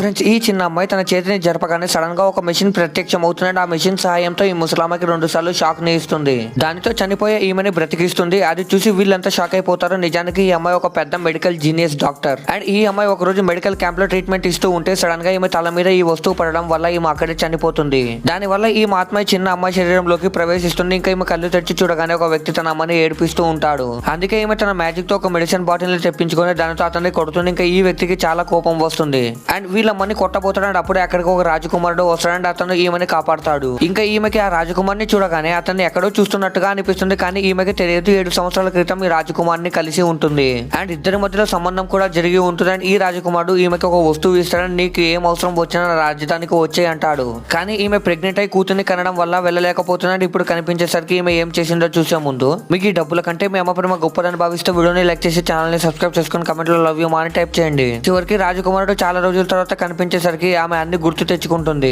Friends, ఈ చిన్న అమ్మాయి తన చేతిని జరపగానే సడన్ గా ఒక మెషిన్ ప్రత్యక్షం అవుతుంది. ఆ మెషిన్ సహాయంతో ఈ ముసలామకి 2 సార్లు షాక్ ని ఇస్తుంది. దానితో చనిపోయే ఈమెని బ్రతికిస్తుంది. అది చూసి వీళ్ళంతా షాక్ అయిపోతారు. నిజానికి ఈ అమ్మాయి ఒక పెద్ద మెడికల్ జీనియస్ డాక్టర్. అండ్ ఈ అమ్మాయి ఒక రోజు మెడికల్ క్యాంప్ లో ట్రీట్మెంట్ ఇస్తూ ఉంటే సడన్ గా ఈమె తల మీద ఈ వస్తువు పడడం వల్ల ఈమె అక్కడే చనిపోతుంది. దాని వల్ల ఈ ఆత్మ చిన్న అమ్మాయి శరీరంలోకి ప్రవేశిస్తుంది. ఇంకా ఈమె కళ్ళు తెరిచి చూడగానే ఒక వ్యక్తి తన అమ్మని ఏడిపిస్తూ ఉంటాడు. అందుకే ఈమె తన మ్యాజిక్ తో ఒక మెడిసిన్ బాటిల్ ని తెప్పించుకొని దానితో అతన్ని కొడుతుంది. ఇంకా ఈ వ్యక్తికి చాలా కోపం వస్తుంది. అండ్ వీళ్ళమ్మని కొట్టబోతాడు. అప్పుడే అక్కడికి ఒక రాజకుమారుడు వస్తాడు. అతను ఈమెని కాపాడతాడు. ఇంకా ఈమెకి ఆ రాజకుమారిని చూడగానే అతన్ని ఎక్కడో చూస్తున్నట్టుగా అనిపిస్తుంది. కానీ ఈమెకి తెలియదు 7 సంవత్సరాల క్రితం ఈ రాజకుమారిని కలిసి ఉంటుంది. అండ్ ఇద్దరి మధ్యలో సంబంధం కూడా జరిగి ఉంటుంది. అండ్ ఈ రాజకుమారుడు ఈమెకి ఒక వస్తువు ఇస్తాడని, నీకు ఏం అవసరం వచ్చినా రాజధానికి వచ్చే అంటాడు. కానీ ఈమె ప్రెగ్నెంట్ అయి కూతుర్ని కనడం వల్ల వెళ్ళలేకపోతున్నాడు. ఇప్పుడు కనిపించేసరికి ఈమె ఏం చేసిందో చూసే ముందు మీకు ఈ డబ్బుల కంటే మీ అమ్మ ప్రేమ గొప్పదని భావిస్తే వీడియోని లైక్ చేసి ఛానల్ ని సబ్స్క్రైబ్ చేసుకుని కమెంట్ లో లవ్ యూ అని టైప్ చేయండి. చివరికి రాజకుమారుడు చాలా రోజుల తర్వాత కనిపించేసరికి ఆమె అన్ని గుర్తు తెచ్చుకుంటుంది.